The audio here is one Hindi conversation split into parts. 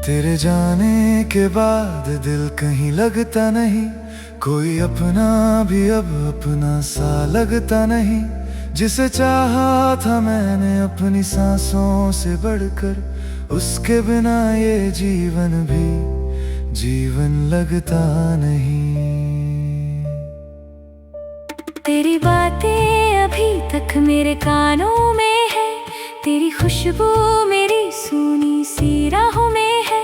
तेरे जाने के बाद दिल कहीं लगता नहीं, कोई अपना भी अब अपना सा लगता नहीं। जिसे चाहा था मैंने अपनी सांसों से बढ़कर, उसके बिना ये जीवन भी जीवन लगता नहीं। तेरी बातें अभी तक मेरे कानों में है, तेरी खुशबू मेरी सूनी सी राहों में है।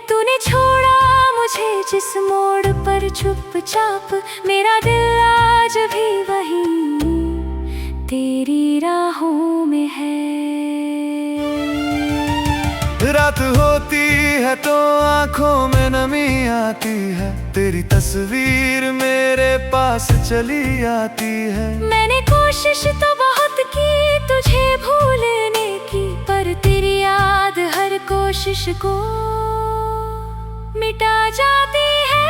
तूने छोड़ा मुझे जिस मोड़ पर चुपचाप, मेरा दिल आज भी वहीं तेरी राहों में है। रात होती है तो आंखों में नमी आती है, तेरी तस्वीर मेरे पास चली आती है। मैंने कोशिश तो बहुत की तुझे भूलने की, पर तेरी याद हर कोशिश को मिटा जाती है।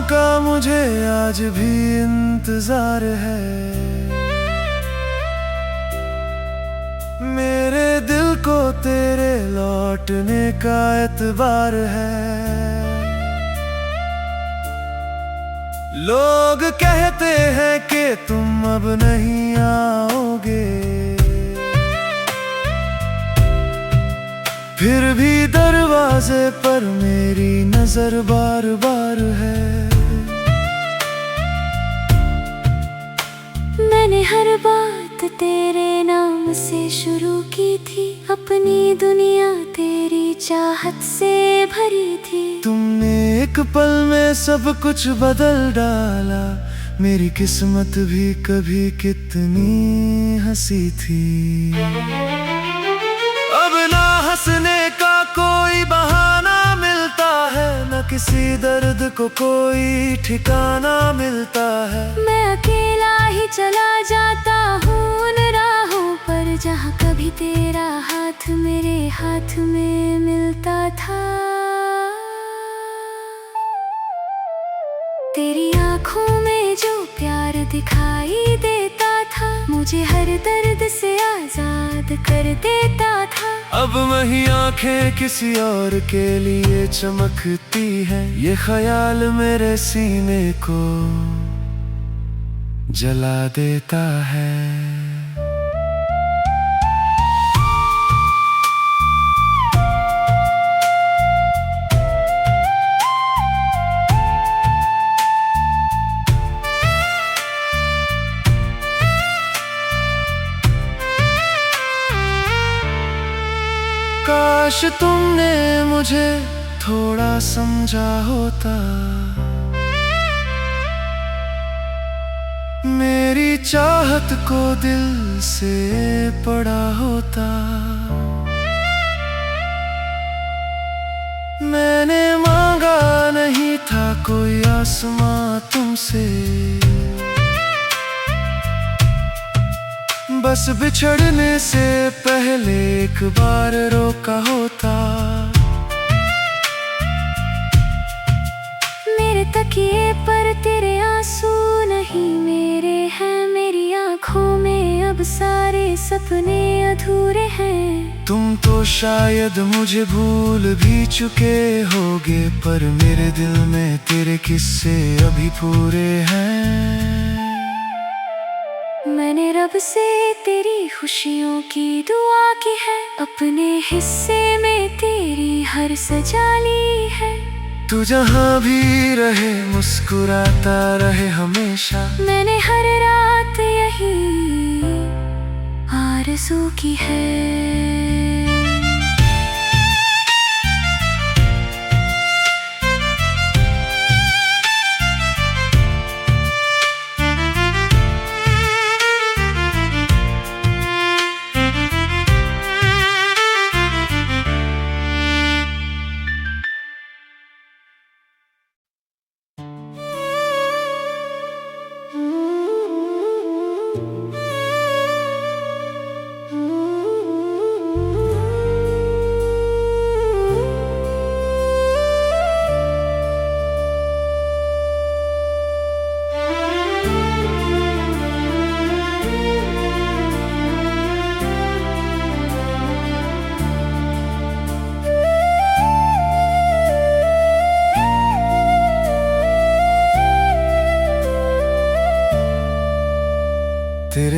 का मुझे आज भी इंतजार है, मेरे दिल को तेरे लौटने का एतबार है। लोग कहते हैं कि तुम अब नहीं आओगे, फिर भी दरवाजे पर मेरी नजर बार बार है। मैंने हर बात तेरे नाम से शुरू की थी, अपनी दुनिया तेरी चाहत से भरी थी। तुमने एक पल में सब कुछ बदल डाला, मेरी किस्मत भी कभी कितनी हंसी थी। अब ना हंसने का कोई बहाना मिलता है, न किसी दर्द को कोई ठिकाना मिलता है। मैं अकेला ही चला जाता हूँ उन राहों पर, जहाँ कभी तेरा हाथ मेरे हाथ में मिलता था। तेरी आँखों में जो प्यार दिखाई देता था, मुझे हर दर्द से आजाद कर देता था। अब वही आंखें किसी और के लिए चमकती हैं, ये ख्याल मेरे सीने को जला देता है। काश तुमने मुझे थोड़ा समझा होता, मेरी चाहत को दिल से पढ़ा होता। मैंने मांगा नहीं था कोई आसमां तुमसे, बस बिछड़ने से पहले एक बार रोका होता। मेरे तकिए पर तेरे आंसू नहीं मेरे हैं, मेरी आँखों में अब सारे सपने अधूरे हैं। तुम तो शायद मुझे भूल भी चुके होगे, पर मेरे दिल में तेरे किस्से अभी पूरे हैं। मैंने रब से तेरी खुशियों की दुआ की है, अपने हिस्से में तेरी हर सजा ली है। तू जहाँ भी रहे मुस्कुराता रहे हमेशा, मैंने हर रात यही आरज़ू की है।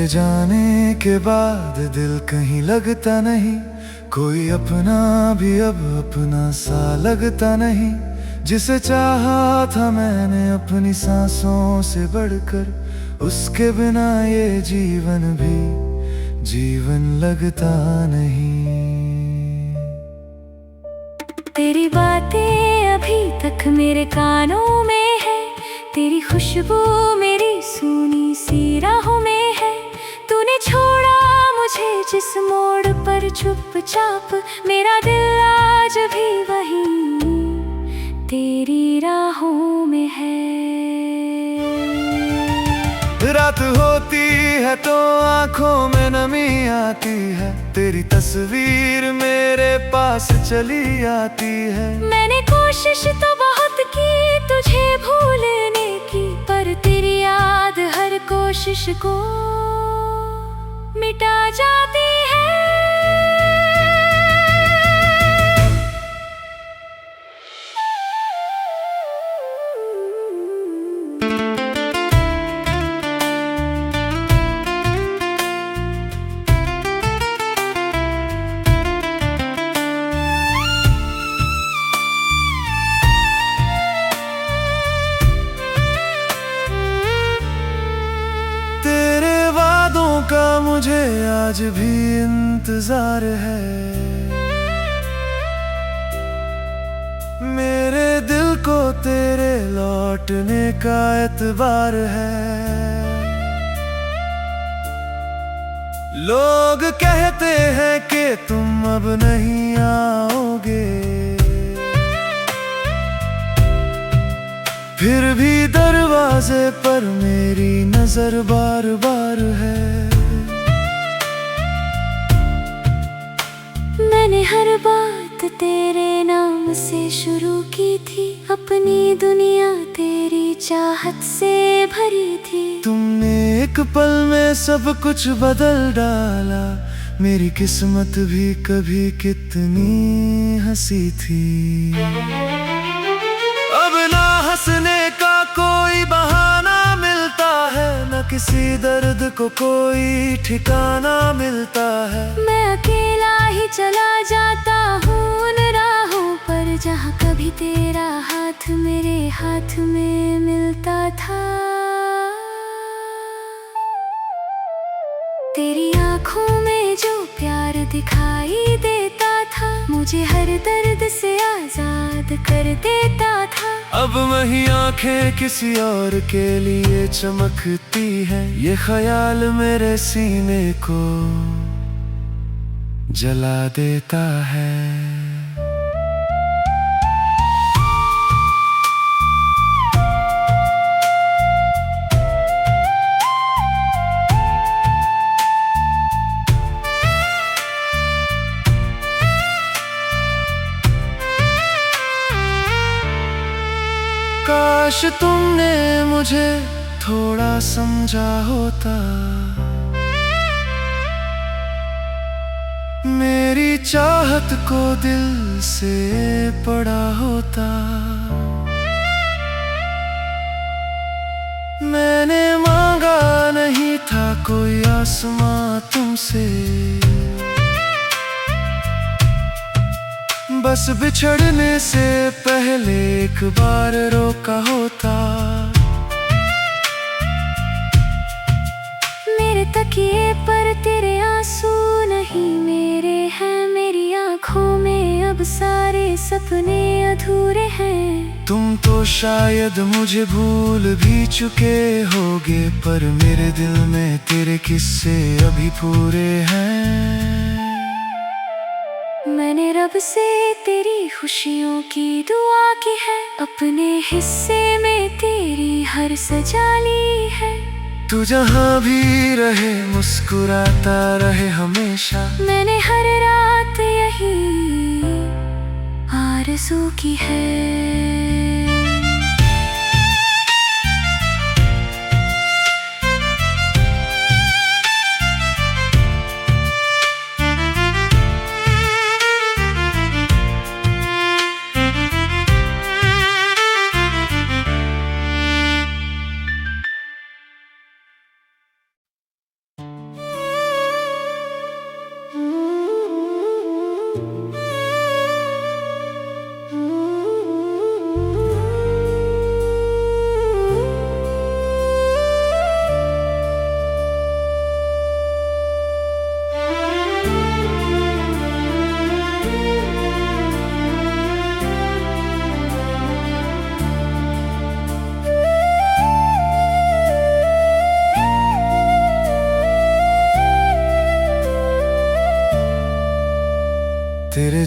तेरे जाने के बाद दिल कहीं लगता नहीं, कोई अपना भी अब अपना सा लगता नहीं। जिसे चाहा था मैंने अपनी सांसों से बढ़कर, उसके बिना ये जीवन भी जीवन लगता नहीं। तेरी बातें अभी तक मेरे कानों में है, तेरी खुशबू मेरी सूनी सी राहों में है। तूने छोड़ा मुझे जिस मोड़ पर चुपचाप, मेरा दिल आज भी वहीं तेरी राहों में है। रात होती है तो आंखों में नमी आती है, तेरी तस्वीर मेरे पास चली आती है। मैंने कोशिश तो बहुत की तुझे भूलने की, पर तेरी याद हर कोशिश को मिटा जाती है। का मुझे आज भी इंतजार है, मेरे दिल को तेरे लौटने का एतबार है। लोग कहते हैं कि तुम अब नहीं आओगे, फिर भी दरवाजे पर मेरी नजर बार बार है। मैंने हर बात तेरे नाम से शुरू की थी, अपनी दुनिया तेरी चाहत से भरी थी। तुमने एक पल में सब कुछ बदल डाला, मेरी किस्मत भी कभी कितनी हंसी थी। अब ना हंसने का कोई बहाना मिलता है, न किसी दर्द को कोई ठिकाना मिलता है। मैं अकेला ही चला जाता हूँ उन राहों पर, जहाँ कभी तेरा हाथ मेरे हाथ में मिलता था। तेरी आँखों में जो प्यार दिखाई देता था, मुझे हर दर्द से आजाद कर देता था। अब वही आंखें किसी और के लिए चमकती हैं, ये ख्याल मेरे सीने को जला देता है। काश तुमने मुझे थोड़ा समझा होता, मेरी चाहत को दिल से पढ़ा होता। मैंने मांगा नहीं था कोई आसमां तुमसे, बस बिछड़ने से पहले एक बार रोका होता। मेरे तकिए पर तेरे आंसू नहीं मेरे हैं, मेरी आँखों में अब सारे सपने अधूरे हैं। तुम तो शायद मुझे भूल भी चुके होगे, पर मेरे दिल में तेरे किस्से अभी पूरे हैं। मैंने रब से तेरी खुशियों की दुआ की है, अपने हिस्से में तेरी हर सजा ली है। तू जहाँ भी रहे मुस्कुराता रहे हमेशा, मैंने हर रात यही आरज़ू की है।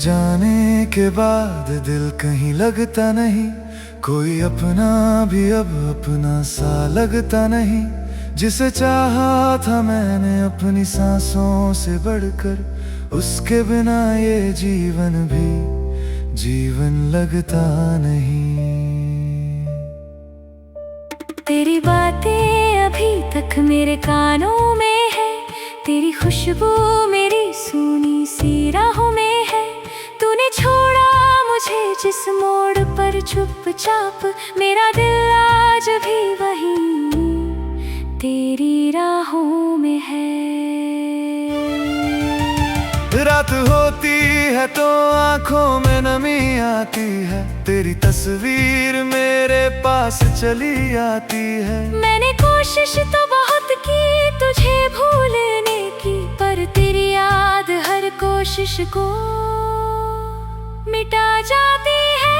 जाने के बाद दिल कहीं लगता नहीं, कोई अपना भी अब अपना सा लगता नहीं। जिसे चाहा था मैंने अपनी सांसों से बढ़कर, उसके बिना ये जीवन भी जीवन लगता नहीं। तेरी बातें अभी तक मेरे कानों में है, तेरी खुशबू मेरी सूनी सी राहों में है। तूने छोड़ा मुझे जिस मोड़ पर चुपचाप, मेरा दिल आज भी वहीं तेरी राहों में है। रात होती है तो आंखों में नमी आती है, तेरी तस्वीर मेरे पास चली आती है। मैंने कोशिश तो बहुत की तुझे भूलने की, पर तेरी याद हर कोशिश को मिटा जाती है।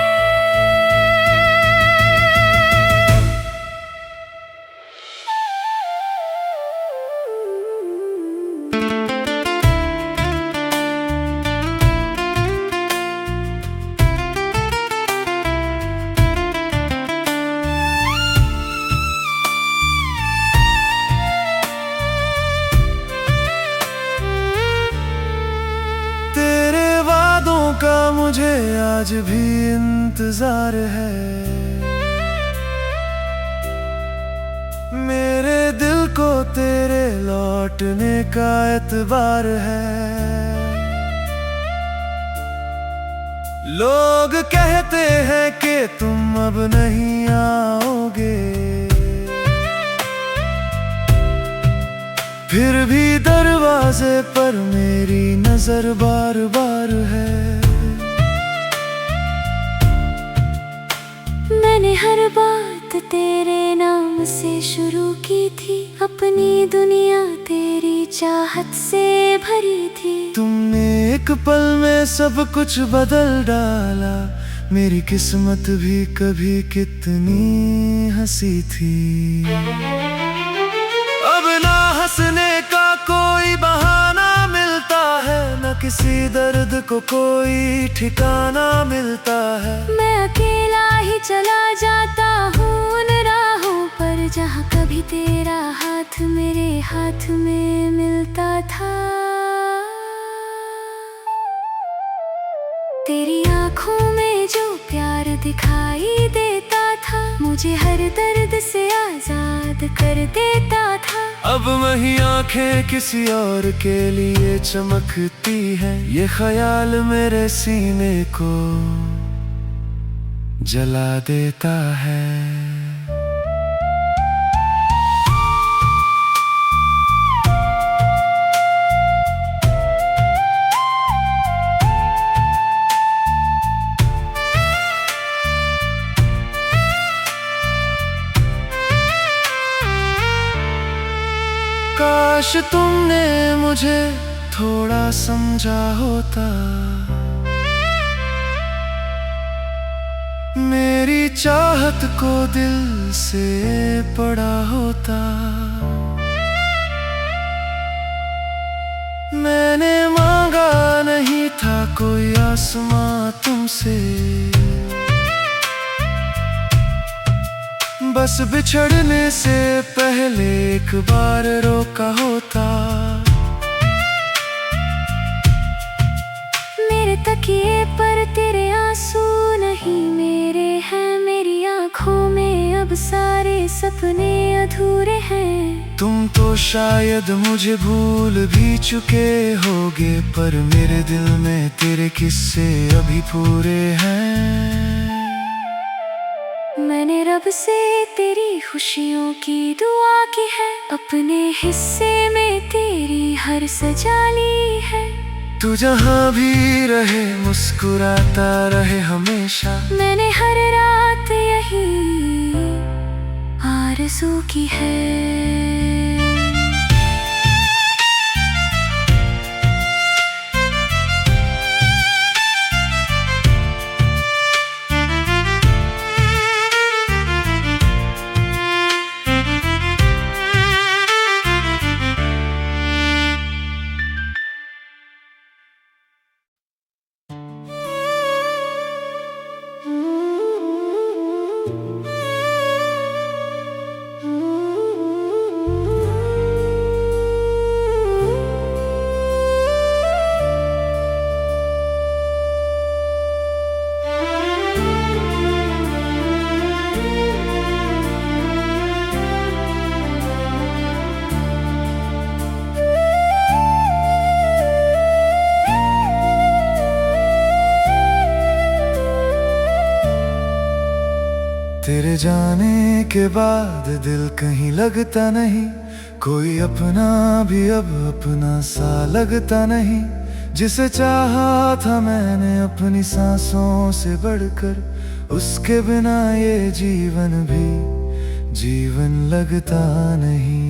का मुझे आज भी इंतजार है, मेरे दिल को तेरे लौटने का एतबार है। लोग कहते हैं कि तुम अब नहीं आओगे, फिर भी दरवाजे पर मेरी नजर बार बार है। मैंने हर बात तेरे नाम से शुरू की थी, अपनी दुनिया तेरी चाहत से भरी थी। तुमने एक पल में सब कुछ बदल डाला, मेरी किस्मत भी कभी कितनी हंसी थी। अब ना हंसने का कोई बहाना मिलता है, न किसी दर्द को कोई ठिकाना मिलता है। मैं अकेला ही चला जाता हूँ उन राहों पर, जहाँ कभी तेरा हाथ मेरे हाथ में मिलता था। तेरी आँखों में जो प्यार दिखाई देता था, मुझे हर दर्द से आजाद कर देता था। अब वही आंखें किसी और के लिए चमकती हैं, ये ख्याल मेरे सीने को जला देता है। काश तुमने मुझे थोड़ा समझा होता, मेरी चाहत को दिल से पढ़ा होता। मैंने मांगा नहीं था कोई आसमां तुमसे, बस बिछड़ने से पहले एक बार रोका होता। मेरे तकिए पर तेरे आंसू नहीं मेरे हैं, मेरी आँखों में अब सारे सपने अधूरे हैं। तुम तो शायद मुझे भूल भी चुके होगे, पर मेरे दिल में तेरे किस्से अभी पूरे हैं। मैंने रब से तेरी खुशियों की दुआ की है, अपने हिस्से में तेरी हर सजा ली है। तू जहाँ भी रहे मुस्कुराता रहे हमेशा, मैंने हर रात यही आरज़ू की है। तेरे जाने के बाद दिल कहीं लगता नहीं, कोई अपना भी अब अपना सा लगता नहीं। जिसे चाहा था मैंने अपनी सांसों से बढ़कर, उसके बिना ये जीवन भी जीवन लगता नहीं।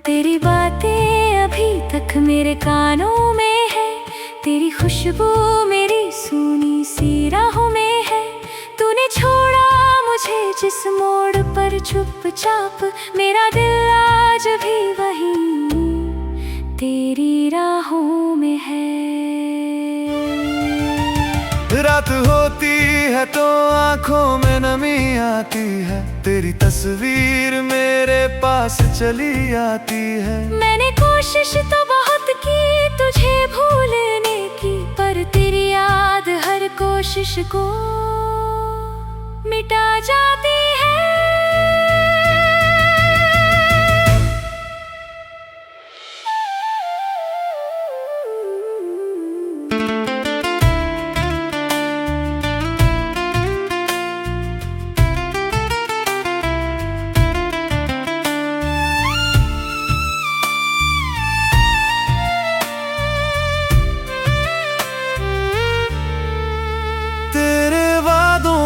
तेरी बातें अभी तक मेरे कानों में है, तेरी खुशबू मेरी सूनी सी राहों में है। तूने छोड़ा मुझे जिस मोड़ पर चुपचाप, मेरा दिल आज भी वहीं तेरी राहों में है। रात होती है तो आंखों में नमी आती है, तेरी तस्वीर मेरे पास चली आती है। मैंने कोशिश तो बहुत की तुझे भूलने की, पर तेरी याद हर कोशिश को मिटा जाती है।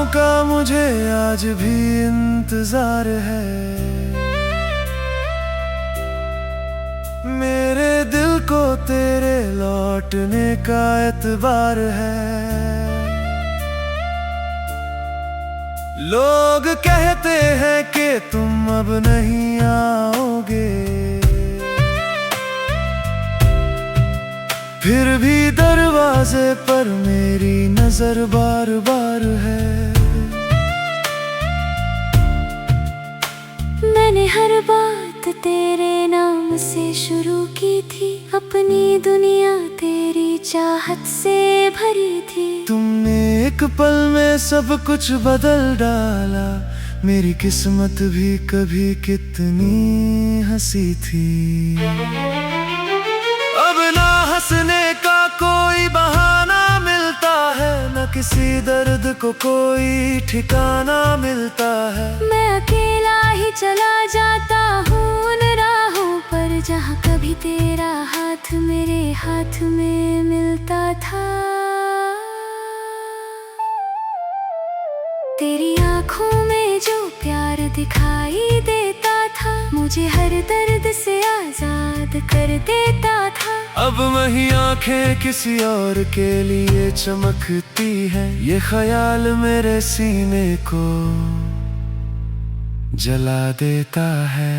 का मुझे आज भी इंतजार है, मेरे दिल को तेरे लौटने का एतबार है। लोग कहते हैं कि तुम अब नहीं आओगे, फिर भी दरवाजे पर मेरी नजर बार बार है। मैंने हर बात तेरे नाम से शुरू की थी, अपनी दुनिया तेरी चाहत से भरी थी। तुमने एक पल में सब कुछ बदल डाला, मेरी किस्मत भी कभी कितनी हंसी थी। अब ना हंसने का कोई बहाना मिलता है, न किसी दर्द को कोई ठिकाना मिलता है। मैं अकेला ही चला जाता हूँ उन राहों पर, जहाँ कभी तेरा हाथ मेरे हाथ में मिलता था। तेरी आँखों में जो प्यार दिखाई देता था, मुझे हर दर्द से आजाद कर देता था। अब वही आंखें किसी और के लिए चमकती हैं, ये ख्याल मेरे सीने को जला देता है।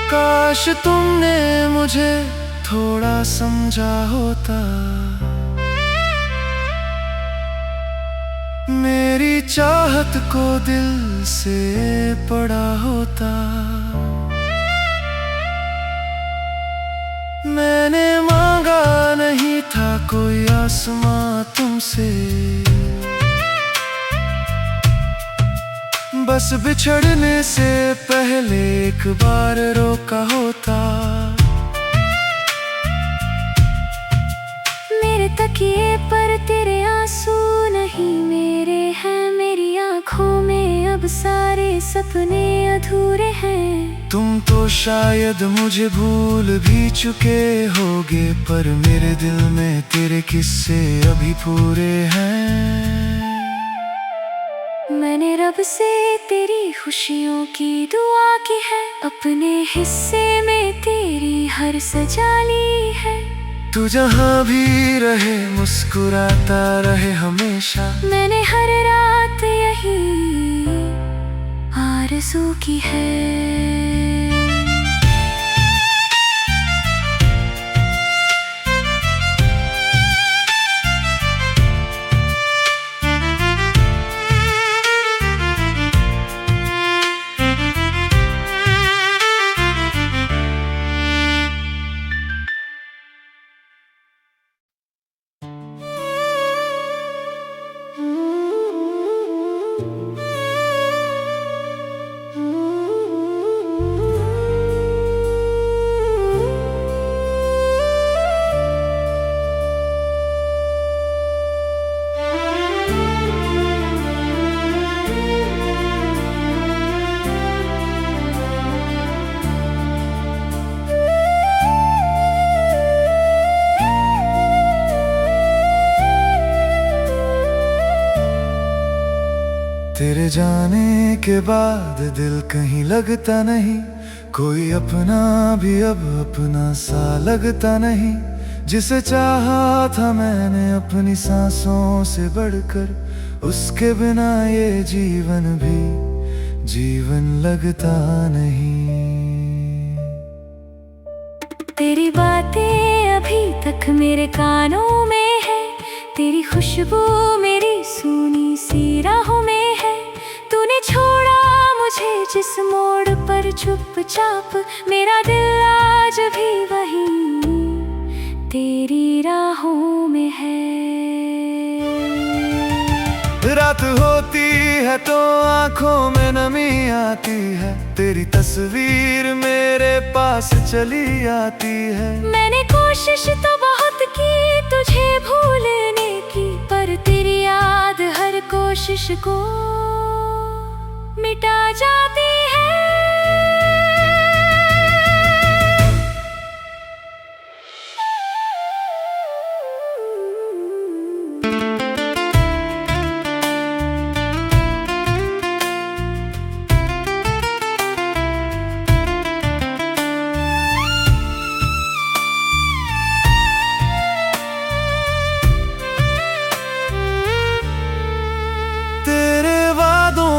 काश तुमने मुझे थोड़ा समझा होता, मेरी चाहत को दिल से पढ़ा होता। मैंने मांगा नहीं था कोई आसमां तुमसे, बस बिछड़ने से पहले एक बार रोका होता। मेरे तकिए पर तेरे आंसू नहीं मेरे हैं, मेरी आँखों में अब सारे सपने अधूरे हैं। तुम तो शायद मुझे भूल भी चुके होगे, पर मेरे दिल में तेरे किस्से अभी पूरे हैं। मैंने रब से तेरी खुशियों की दुआ की है, अपने हिस्से में तेरी हर सजा ली है। तू जहाँ भी रहे मुस्कुराता रहे हमेशा, मैंने हर रात यही आरज़ू की है। जाने के बाद दिल कहीं लगता नहीं, कोई अपना भी अब अपना सा लगता नहीं। जिसे चाहा था मैंने अपनी सांसों से बढ़कर, उसके बिना ये जीवन भी जीवन लगता नहीं। तेरी बातें अभी तक मेरे कानों में है, तेरी खुशबू मेरी सूनी सी राहों में है। तूने छोड़ा मुझे जिस मोड़ पर चुपचाप, मेरा दिल आज भी वहीं तेरी राहों में है। रात होती है तो आंखों में नमी आती है, तेरी तस्वीर मेरे पास चली आती है। मैंने कोशिश तो बहुत की तुझे भूलने की, पर तेरी याद हर कोशिश को मिटा जाती है।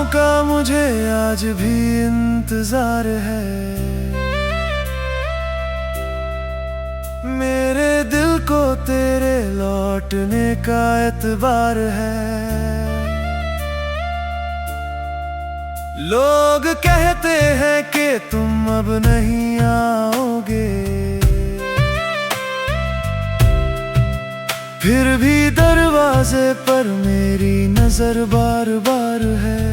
का मुझे आज भी इंतजार है, मेरे दिल को तेरे लौटने का एतबार है। लोग कहते हैं कि तुम अब नहीं आओगे, फिर भी दरवाजे पर मेरी नजर बार बार है।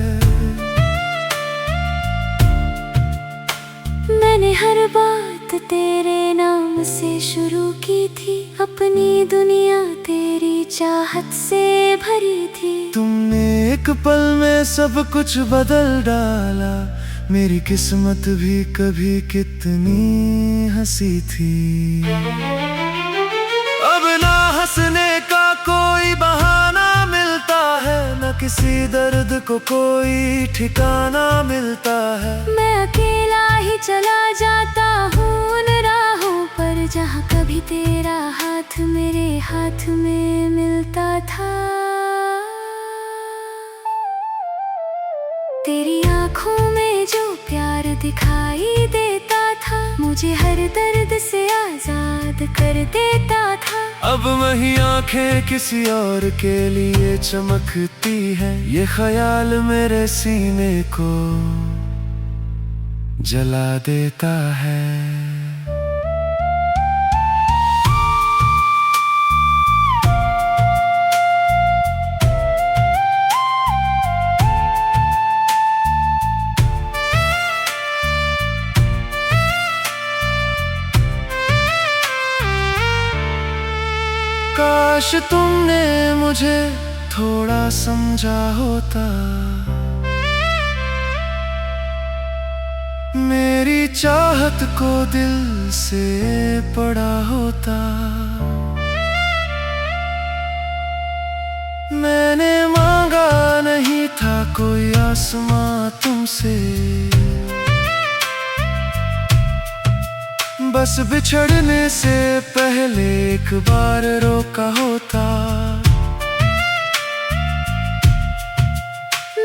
मैंने हर बात तेरे नाम से शुरू की थी, अपनी दुनिया तेरी चाहत से भरी थी। तुमने एक पल में सब कुछ बदल डाला, मेरी किस्मत भी कभी कितनी हंसी थी। अब ना हंसने का कोई बहाना मिलता है, न किसी दर्द को कोई ठिकाना मिलता है। मैं अकेला ही चला जाता हूँ उन राहों पर, जहाँ कभी तेरा हाथ मेरे हाथ में मिलता था। तेरी आँखों में जो प्यार दिखाई देता था, मुझे हर दर्द से आजाद कर देता था। अब वही आंखें किसी और के लिए चमकती हैं, ये ख्याल मेरे सीने को जला देता है। काश तुमने मुझे थोड़ा समझा होता, मेरी चाहत को दिल से पढ़ा होता। मैंने मांगा नहीं था कोई आसमां तुमसे, बस बिछड़ने से पहले एक बार रोका होता।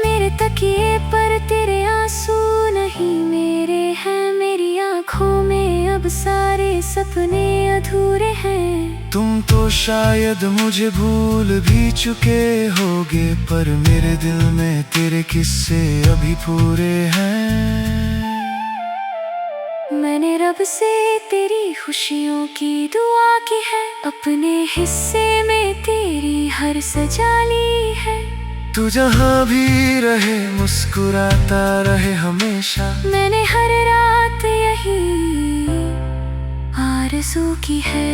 मेरे तकिए पर तेरे आंसू नहीं मेरे हैं, मेरी आँखों में अब सारे सपने अधूरे हैं। तुम तो शायद मुझे भूल भी चुके होगे, पर मेरे दिल में तेरे किस्से अभी पूरे हैं। मैंने रब से तेरी खुशियों की दुआ की है, अपने हिस्से में तेरी हर सजा ली है। तू जहाँ भी रहे मुस्कुराता रहे हमेशा, मैंने हर रात यही आरज़ू की है।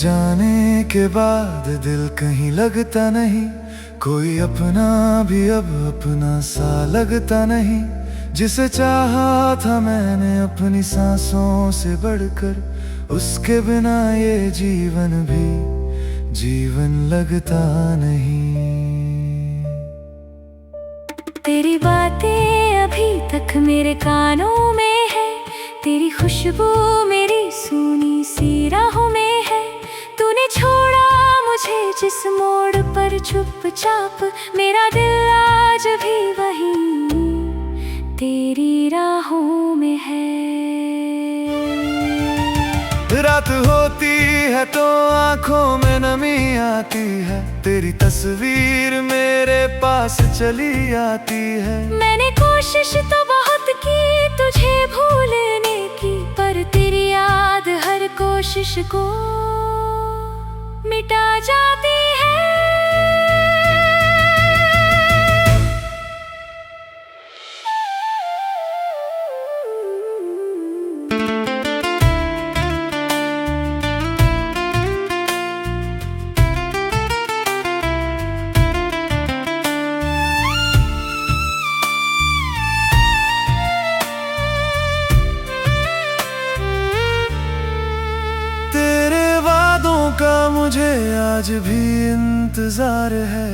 जाने के बाद दिल कहीं लगता नहीं, कोई अपना भी अब अपना सा लगता नहीं। जिसे चाहा था मैंने अपनी सांसों से बढ़कर, उसके बिना ये जीवन भी जीवन लगता नहीं। तेरी बातें अभी तक मेरे कानों में है, तेरी खुशबू मेरी सूनी सी राहों में है। तूने छोड़ा मुझे जिस मोड़ पर चुपचाप, मेरा दिल आज भी वहीं तेरी राहों में है। रात होती है तो आंखों में नमी आती है, तेरी तस्वीर मेरे पास चली आती है। मैंने कोशिश तो बहुत की तुझे भूलने की, पर तेरी याद हर कोशिश को मिटा जाती है। का मुझे आज भी इंतजार है।